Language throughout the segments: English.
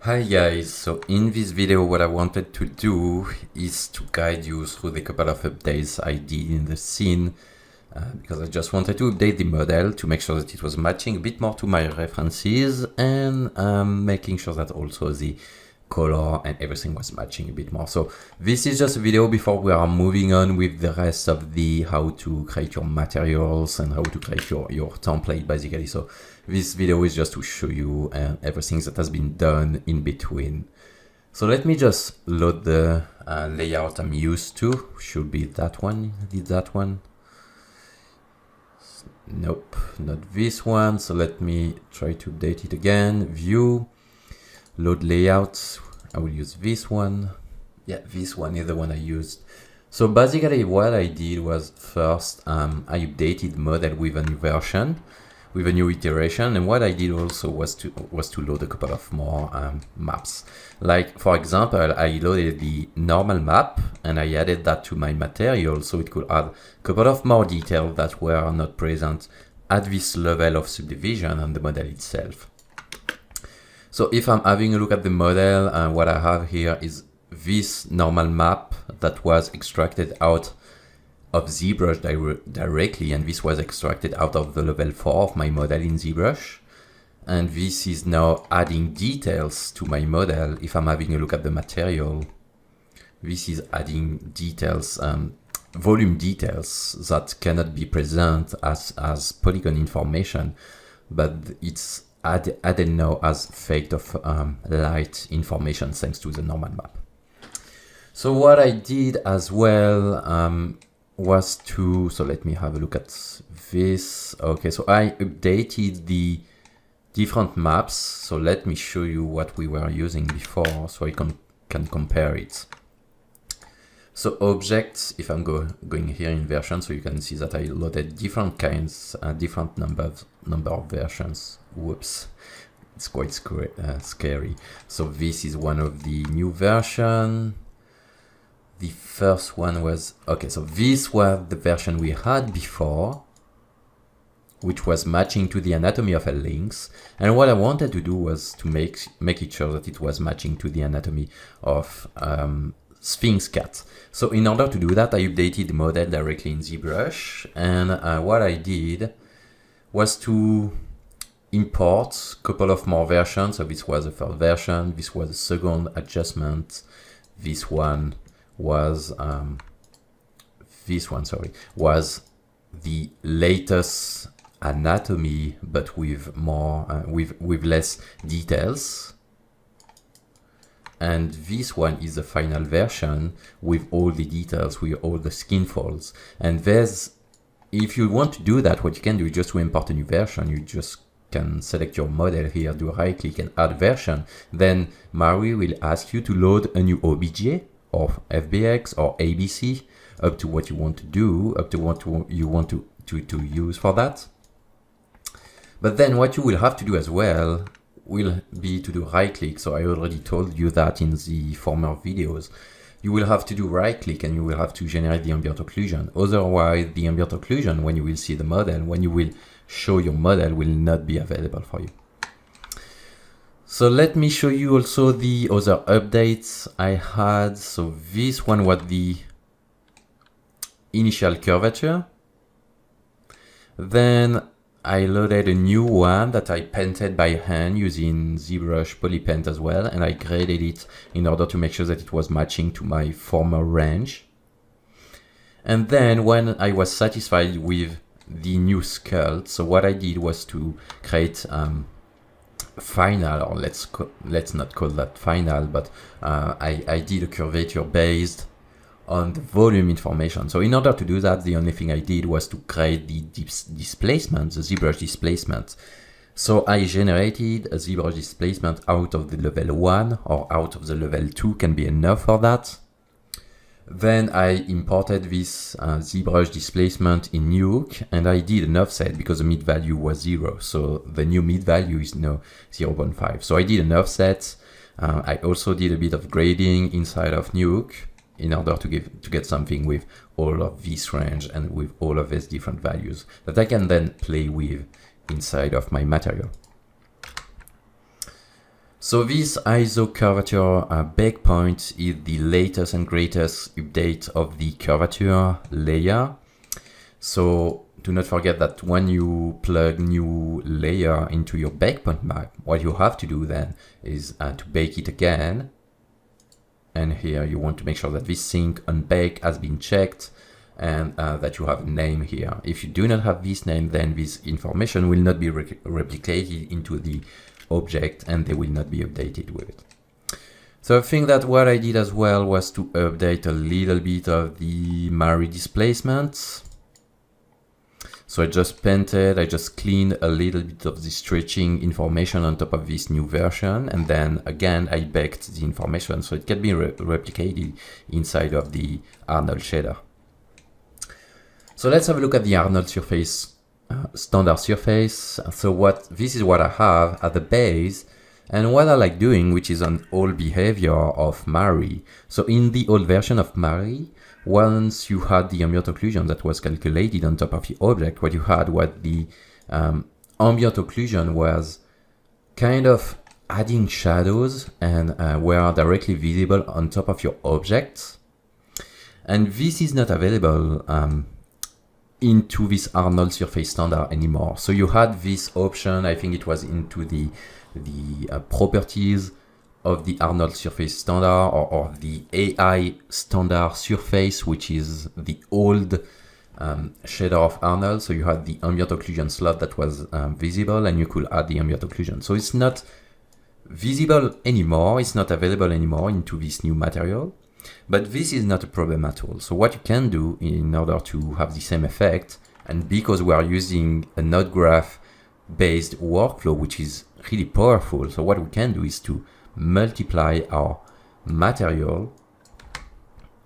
Hi guys, so in this video what I wanted to do is to guide you through the couple of updates I did in the scene because I just wanted to update the model to make sure that it was matching a bit more to my references and making sure that also the color and everything was matching a bit more. So this is just a video before we are moving on with the rest of the how to create your materials and how to create your template basically. So this video is just to show you everything that has been done in between. So let me just load the layout I'm used to. Should be that one. Did that one? Nope, not this one. So let me try to update it again. View, load layout. I will use this one. Yeah, this one is the one I used. So basically what I did was first I updated the model with a new version, with a new iteration, and what I did also was to load a couple of more maps. Like for example, I loaded the normal map and I added that to my material so it could add a couple of more details that were not present at this level of subdivision on the model itself. So if I'm having a look at the model, what I have here is this normal map that was extracted out of ZBrush directly, and this was extracted out of the level 4 of my model in ZBrush. And this is now adding details to my model. If I'm having a look at the material, this is adding details, volume details that cannot be present as polygon information, but it's added now as fade of light information thanks to the normal map. So what I did as well was to, so let me have a look at this. Okay, so I updated the different maps. So let me show you what we were using before so I can compare it. So objects, if I'm going here in version, so you can see that I loaded different kinds, different number of versions. Whoops, it's quite scary. So this is one of the new version. The first one was, okay, so this was the version we had before, which was matching to the anatomy of a lynx. And what I wanted to do was to make it sure that it was matching to the anatomy of Sphinx cat. So in order to do that, I updated the model directly in ZBrush. And what I did was to import a couple of more versions. So this was the first version, this was the second adjustment, this one was was the latest anatomy, but with more with less details. And this one is the final version with all the details, with all the skin folds. And there's, if you want to do that, what you can do is just to import a new version. You just can select your model here, do a right click and add version. Then Mari will ask you to load a new OBJ or FBX or ABC, up to what you want to do, up to what you want to use for that. But then what you will have to do as well will be to do right click. So I already told you that in the former videos. You will have to do right click and you will have to generate the ambient occlusion. Otherwise, the ambient occlusion, when you will see the model, when you will show your model, will not be available for you. So let me show you also the other updates I had. So this one was the initial curvature. Then I loaded a new one that I painted by hand using ZBrush Polypaint as well, and I graded it in order to make sure that it was matching to my former range. And then when I was satisfied with the new sculpt, so what I did was to create final, or let's not call that final, but I did a curvature based on the volume information. So in order to do that, the only thing I did was to create the displacement, the ZBrush displacement. So I generated a ZBrush displacement out of the level 1 or out of the level 2, can be enough for that. Then I imported this ZBrush displacement in Nuke, and I did an offset because the mid value was 0. So the new mid value is now 0.5. So I did an offset. I also did a bit of grading inside of Nuke in order to get something with all of this range and with all of these different values that I can then play with inside of my material. So this ISO curvature bake point is the latest and greatest update of the curvature layer. So do not forget that when you plug new layer into your bake point map, what you have to do then is to bake it again. And here you want to make sure that this sync on bake has been checked and that you have a name here. If you do not have this name, then this information will not be replicated into the object and they will not be updated with it. So I think that what I did as well was to update a little bit of the Mary displacement. So I just painted, I just cleaned a little bit of the stretching information on top of this new version. And then again, I baked the information so it can be replicated inside of the Arnold shader. So let's have a look at the Arnold surface, standard surface. So this is what I have at the base and what I like doing, which is an old behavior of Mary. So in the old version of Mary, once you had the ambient occlusion that was calculated on top of the object, what you had was the ambient occlusion was kind of adding shadows and were directly visible on top of your object. And this is not available into this Arnold surface standard anymore. So you had this option, I think it was into the properties of the Arnold surface standard or the AI standard surface, which is the old shader of Arnold. So you had the ambient occlusion slot that was visible and you could add the ambient occlusion. So it's not visible anymore. It's not available anymore into this new material, but this is not a problem at all. So what you can do in order to have the same effect, and because we are using a node graph based workflow, which is really powerful. So what we can do is to multiply our material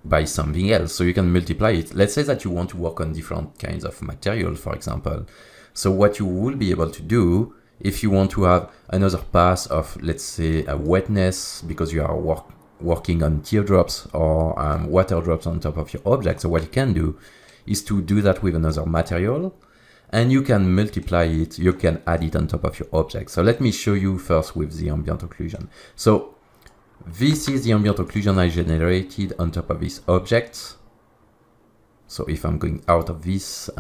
by something else. So you can multiply it. Let's say that you want to work on different kinds of material, for example. So what you will be able to do if you want to have another pass of, let's say, a wetness because you are working on teardrops or water drops on top of your object. So what you can do is to do that with another material and you can multiply it, you can add it on top of your object. So let me show you first with the ambient occlusion. So this is the ambient occlusion I generated on top of this object. So if I'm going out of this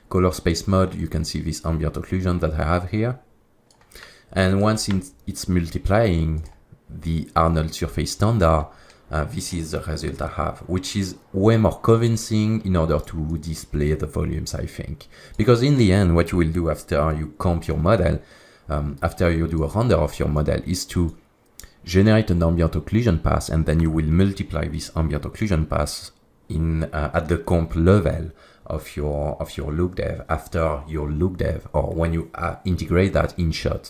color space mode, you can see this ambient occlusion that I have here. And once it's multiplying the Arnold surface standard, this is the result I have, which is way more convincing in order to display the volumes, I think. Because in the end, what you will do after you comp your model, after you do a render of your model, is to generate an ambient occlusion pass, and then you will multiply this ambient occlusion pass in at the comp level of your look dev, after your look dev, or when you integrate that in shot.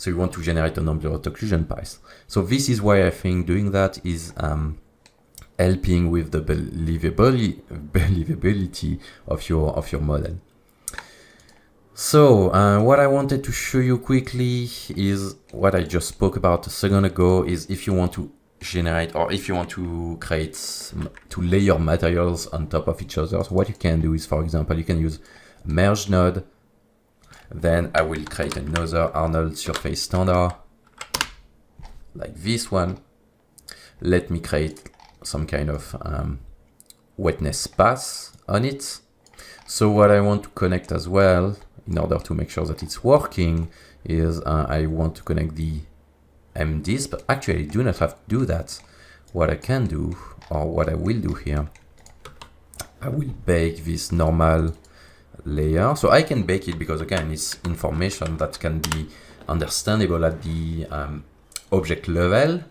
So you want to generate an ambient occlusion pass. So this is why I think doing that is helping with the believability of your model. So what I wanted to show you quickly is what I just spoke about a second ago, is if you want to generate or if you want to to layer materials on top of each other. So what you can do is, for example, you can use merge node. Then I will create another Arnold surface standard like this one. Let me create some kind of wetness pass on it. So what I want to connect as well, in order to make sure that it's working, is I want to connect the MDs, but actually I do not have to do that. What I can do, or what I will do here, I will bake this normal layer. So I can bake it because again, it's information that can be understandable at the object level.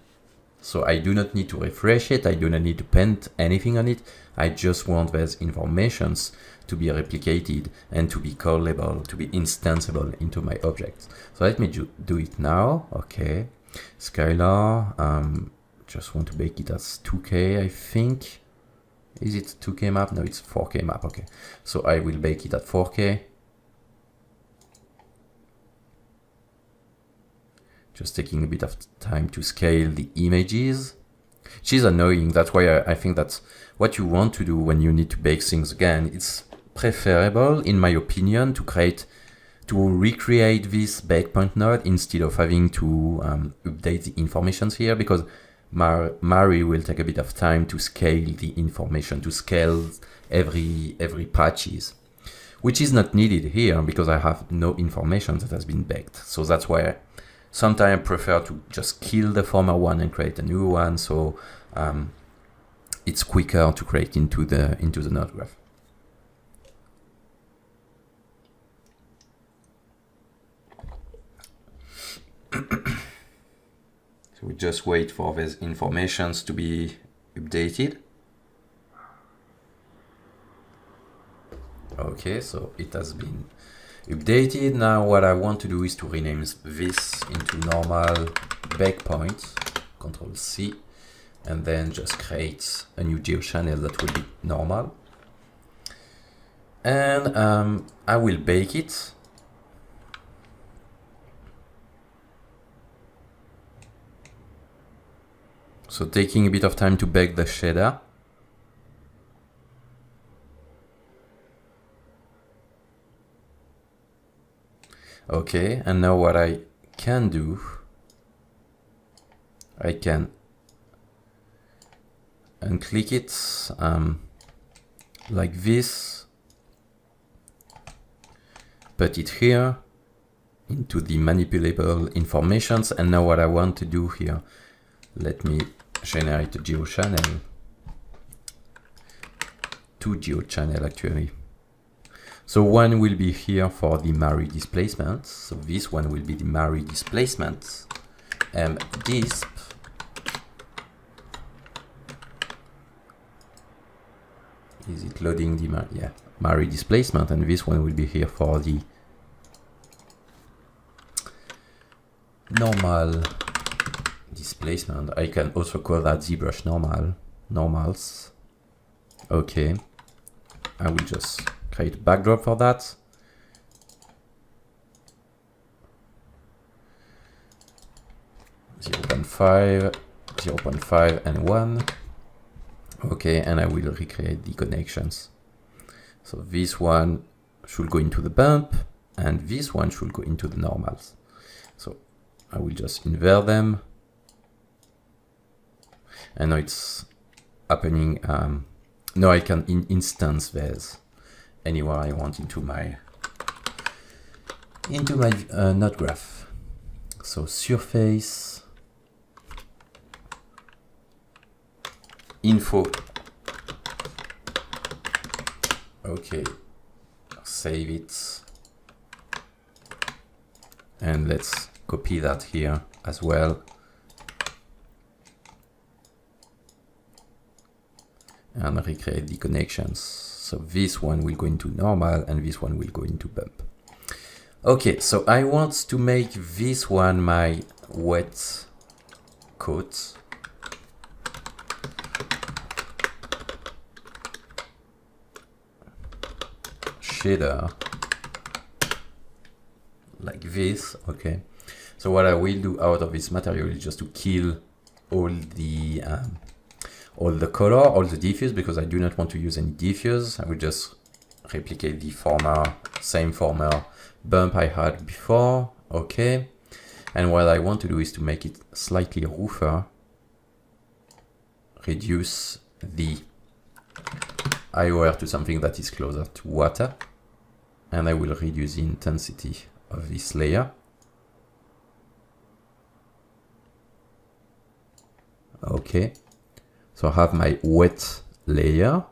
So I do not need to refresh it. I do not need to paint anything on it. I just want those informations to be replicated and to be callable, to be instanceable into my objects. So let me do it now. Okay, scalar, just want to bake it as 2K, I think. Is it 2K map? No, it's 4K map. Okay, so I will bake it at 4K. Just taking a bit of time to scale the images, which is annoying. That's why I think that's what you want to do when you need to bake things again. It's preferable, in my opinion, to to recreate this breakpoint node instead of having to update the informations here, because Mari will take a bit of time to scale the information, to scale every patches, which is not needed here because I have no information that has been baked. So that's why sometimes I prefer to just kill the former one and create a new one. So it's quicker to create into the node graph. So we just wait for these informations to be updated. Okay, so it has been updated. Now what I want to do is to rename this into normal breakpoint, Control C, and then just create a new geo channel that will be normal. And I will bake it. So taking a bit of time to bake the shader. Okay, and now what I can do, I can unclick it like this, put it here into the manipulable informations. And now what I want to do here, let me generate a geo channel, two geo channel actually. So one will be here for the Mari displacement. So this one will be the Mari displacement. And disp is it loading the Mari displacement, and this one will be here for the normal displacement. I can also call that ZBrush normals. Okay, I will just create a backdrop for that. Zero 0.5, and 1. Okay, and I will recreate the connections. So this one should go into the bump, and this one should go into the normals. So I will just invert them. And now it's happening. Now I can instance these anywhere I want into my node graph. So surface info. Okay, save it, and let's copy that here as well. And recreate the connections. So this one will go into normal and this one will go into bump. Okay, so I want to make this one my wet coat. Shader like this. Okay, so what I will do out of this material is just to kill all the color, all the diffuse, because I do not want to use any diffuse. I will just replicate the same former bump I had before. Okay, and what I want to do is to make it slightly rougher, reduce the IOR to something that is closer to water, and I will reduce the intensity of this layer. Okay, so I have my wet layer.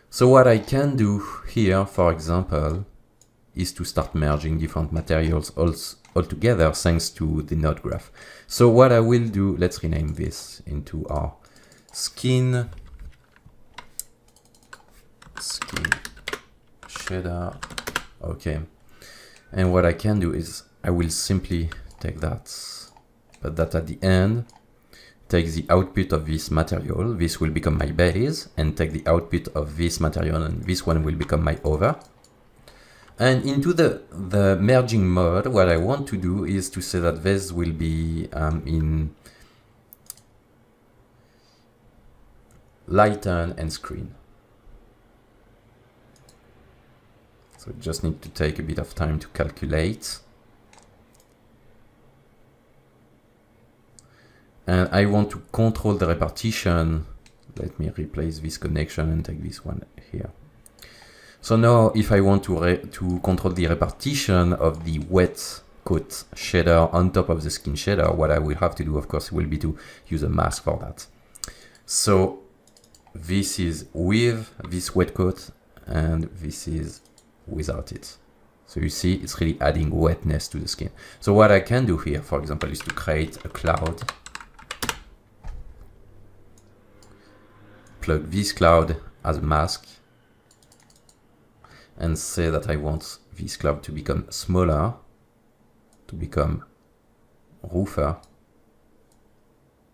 So what I can do here, for example, is to start merging different materials all together thanks to the node graph. So what I will do, let's rename this into our skin shader. Okay, and what I can do is I will simply take that, put that at the end, take the output of this material, this will become my base, and take the output of this material, and this one will become my over. And into the merging mode, what I want to do is to say that this will be in lighten and screen. So So we just need to take a bit of time to calculate. And I want to control the repartition. Let me replace this connection and take this one here. So now if I want to control the repartition of the wet coat shader on top of the skin shader, what I will have to do, of course, will be to use a mask for that. So this is with this wet coat and this is without it. So you see, it's really adding wetness to the skin. So what I can do here, for example, is to create a cloud. Plug this cloud as a mask and say that I want this cloud to become smaller, to become rougher.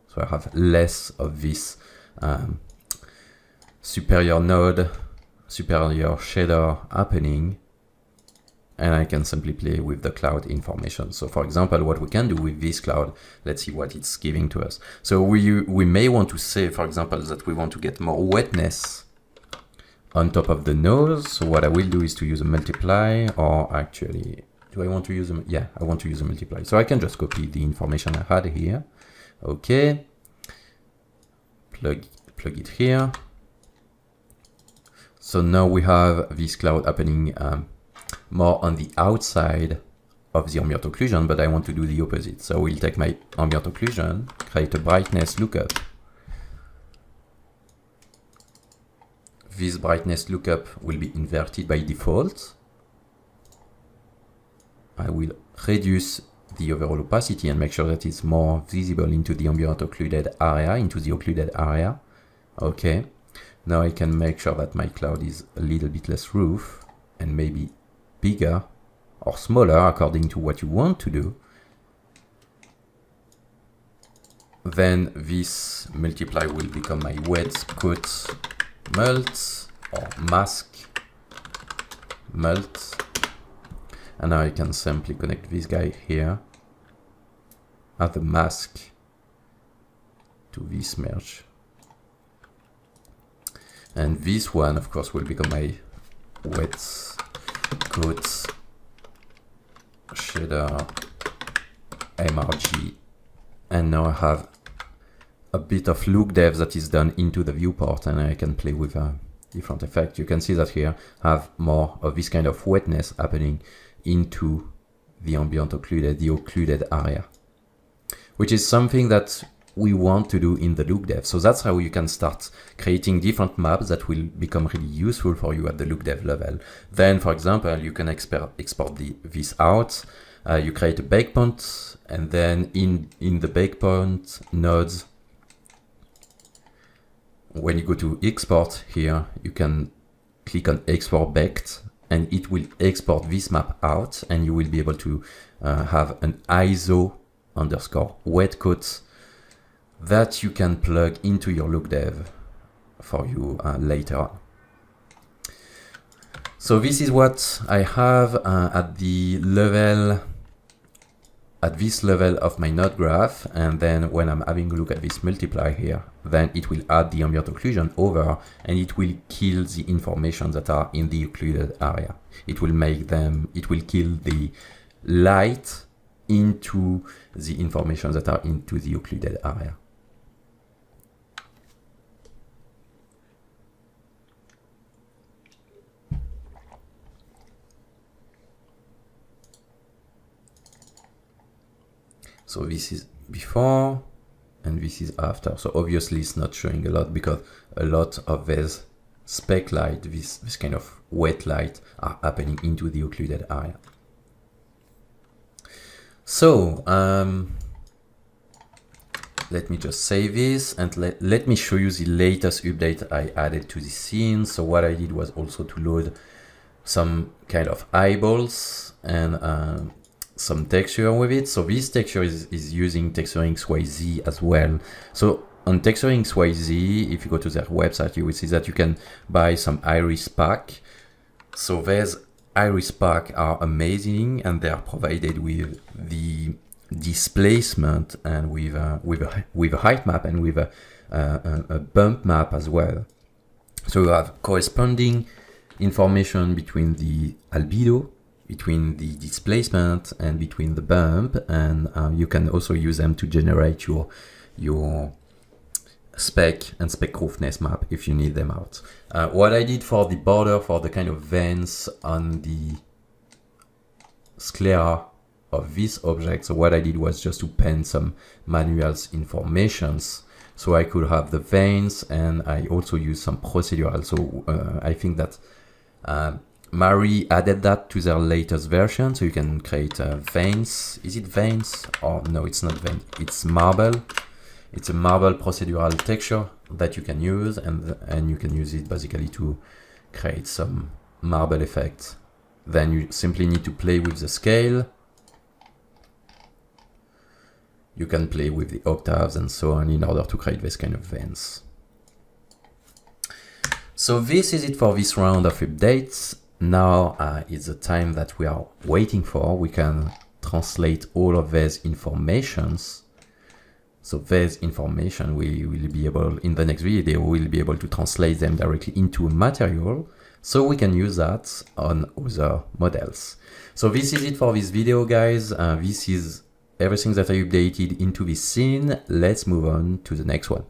So I have less of this superior node, superior shader happening, and I can simply play with the cloud information. So for example, what we can do with this cloud, let's see what it's giving to us. So we may want to say, for example, that we want to get more wetness on top of the nose. So what I will do is to use a multiply, or actually, do I want to use a, yeah, I want to use a multiply. So I can just copy the information I had here. Okay. Plug it here. So now we have this cloud happening more on the outside of the ambient occlusion, but I want to do the opposite. So we'll take my ambient occlusion, create a brightness lookup. This brightness lookup will be inverted by default. I will reduce the overall opacity and make sure that it's more visible into the ambient occluded area, into the occluded area. Okay. Now I can make sure that my cloud is a little bit less rough and maybe bigger or smaller according to what you want to do. Then this multiply will become my wet coat mult or mask mult. And now I can simply connect this guy here as the mask to this merge. And this one, of course, will become my wet coat shader MRG. And now I have a bit of look dev that is done into the viewport, and I can play with a different effect. You can see that here I have more of this kind of wetness happening into the ambient occluded, the occluded area, which is something that we want to do in the look dev. So that's how you can start creating different maps that will become really useful for you at the look dev level. Then, for example, you can export this out. You create a breakpoint, and then in the breakpoint nodes, when you go to export here, you can click on export baked, and it will export this map out, and you will be able to have an ISO underscore wet coat that you can plug into your look dev for you later on. So this is what I have at this level of my node graph, and then when I'm having a look at this multiply here, then it will add the ambient occlusion over, and it will kill the information that are in the occluded area. It will kill the light into the information that are into the occluded area. So this is before and this is after. So obviously it's not showing a lot because a lot of this speck light, this kind of wet light, are happening into the occluded area. So let me just save this and let me show you the latest update I added to the scene. So what I did was also to load some kind of eyeballs and some texture with it. So this texture is using TexturingXYZ as well. So on TexturingXYZ, if you go to their website, you will see that you can buy some iris pack. So these iris pack are amazing, and they are provided with the displacement and with a height map and with a bump map as well. So you have corresponding information between the albedo, between the displacement, and between the bump, and you can also use them to generate your spec and spec roughness map if you need them out. What I did for the border, for the kind of veins on the sclera of this object, so what I did was just to pen some manuals informations so I could have the veins, and I also used some procedural. So I think that Mari added that to their latest version, so you can create veins. Is it veins? Or no, it's not veins, it's marble. It's a marble procedural texture that you can use, and you can use it basically to create some marble effects. Then you simply need to play with the scale. You can play with the octaves and so on in order to create this kind of veins. So this is it for this round of updates. Now is the time that we are waiting for. We can translate all of these informations. So this information, we will be able, in the next video, we'll be able to translate them directly into a material, so we can use that on other models. So this is it for this video, guys. This is everything that I updated into this scene. Let's move on to the next one.